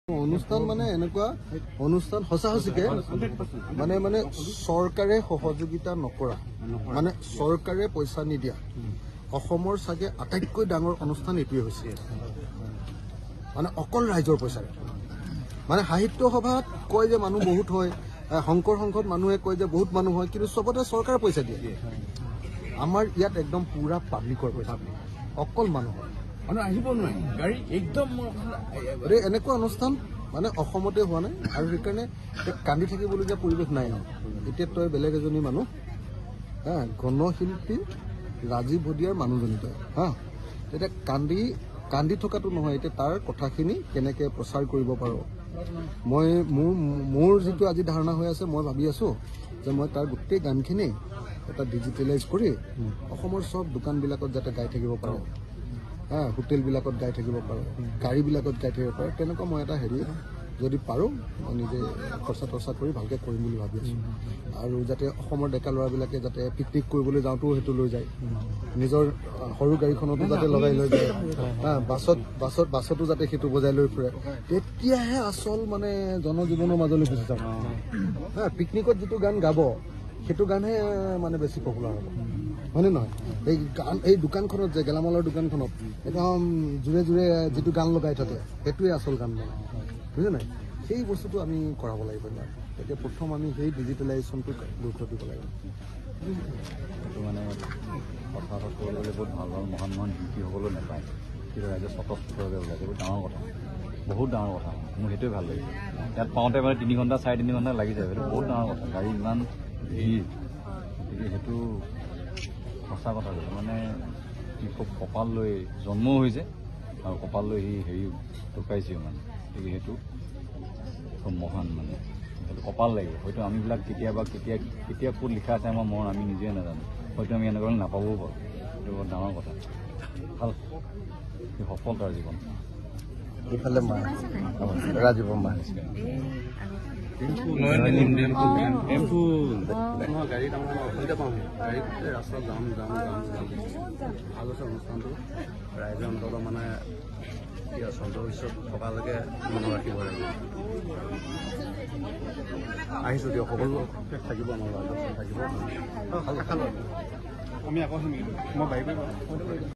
অনুষ্ঠান মানে এনেকুৱা অনুষ্ঠান সঁচাসঁচিকে মানে চৰকাৰে সহযোগিতা নকৰা মানে চৰকাৰে পইচা নিদিয়া অসমৰ চাগে আটাইতকৈ ডাঙৰ অনুষ্ঠান এইটোৱে হৈছে মানে অকল ৰাইজৰ পইচাৰে মানে সাহিত্য সভাত কয় যে মানুহ বহুত হয় শংকৰ সংঘত মানুহে কয় যে বহুত মানুহ হয় কিন্তু চবতে চৰকাৰে পইচা দিয়ে আমাৰ ইয়াত একদম পুৰা পাব্লিকৰ পইচা অকল মানুহ আহিব নোৱাৰে গাড়ী একদম এনেকুৱা অনুষ্ঠান মানে অসমতে হোৱা নাই আৰু সেইকাৰণে কান্দি থাকিবলগীয়া পৰিৱেশ নাই এতিয়া তই বেলেগ এজনী মানুহ গণশিল্পী ৰাজীৱ ভদিয়াৰ মানুহজনী তই এতিয়া কান্দি থকাটো নহয় এতিয়া তাৰ কথাখিনি কেনেকৈ প্ৰচাৰ কৰিব পাৰোঁ মই মোৰ যিটো আজি ধাৰণা হৈ আছে মই ভাবি আছোঁ যে মই তাৰ গোটেই গানখিনি এটা ডিজিটেলাইজ কৰি অসমৰ চব দোকানবিলাকত যাতে গাই থাকিব পাৰোঁ হোটেলবিলাকত গাই থাকিব পাৰোঁ গাড়ীবিলাকত গাই থাকিব পাৰোঁ তেনেকুৱা মই এটা হেৰি যদি পাৰোঁ মই নিজে খৰচা তৰচা কৰি ভালকৈ কৰিম বুলি ভাবি আছোঁ আৰু যাতে অসমৰ ডেকা ল'ৰাবিলাকে যাতে পিকনিক কৰিবলৈ যাওঁতেও সেইটো লৈ যায় নিজৰ সৰু গাড়ীখনতো যাতে লগাই লৈ যায় বাছতো যাতে সেইটো বজাই লৈ ফুৰে তেতিয়াহে আচল মানে জনজীৱনৰ মাজলৈ গুচি যাব পিকনিকত যিটো গান গাব সেইটো গানহে মানে বেছি পপুলাৰ হ'ব হয়নে নহয় এই দোকানখনত যে গেলামালৰ দোকানখনত একদম জোৰে জোৰে যিটো গান লগাই থাকে সেইটোৱে আচল গান মানে বুজিছে নাই সেই বস্তুটো আমি কৰাব লাগিব এতিয়া প্ৰথম আমি সেই ডিজিটেলাইজেশ্যনটোক গুৰুত্ব দিব লাগিব সেইটো মানে কথা ক'বলৈ বহুত ভাল ভাল মহান মহান শিল্পীসকলেও নাপায় কিন্তু ৰাইজে স্বতঃস্ফূৰ্তভাৱে ওলাইছে বহুত ডাঙৰ কথা বহুত ডাঙৰ কথা মোৰ সেইটোৱে ভাল লাগিছে ইয়াত পাওঁতে মানে 3 ঘণ্টা 3.5 ঘণ্টা লাগি যায় সেইটো বহুত ডাঙৰ কথা গাড়ী ইমান ভিৰ গতিকে সেইটো সঁচা কথা মানে সি খুব কপাল লৈ জন্মও হৈছে আৰু কপাল লৈ সি হেৰি ঢুকাইছেও মানে গতিকে সেইটো খুব মহান মানে সেইটো কপাল লাগিব হয়তো আমিবিলাক কেতিয়া ক'ত লিখা আছে আমাৰ মন আমি নিজে নাজানো হয়তো আমি এনেকুৱা নাপাবও পাৰোঁ সেইটো বৰ ডাঙৰ কথা ভাল সফল তাৰ জীৱন এইফালে মা ৰাজীৱ মা গাড়ীত আমাৰ অসুবিধা পাওঁ গাড়ীত ৰাস্তাত যাম ভাল হৈছে অনুষ্ঠানটো ৰাইজে অন্তত মানে চন্দ্ৰবিশ্বত থকালৈকে মনত ৰাখিব লাগিব আহিছোঁ দিয়ক সকলো থাকিব আমাৰ ৰাইজৰ থাকিব আমি আকৌ মই বাইক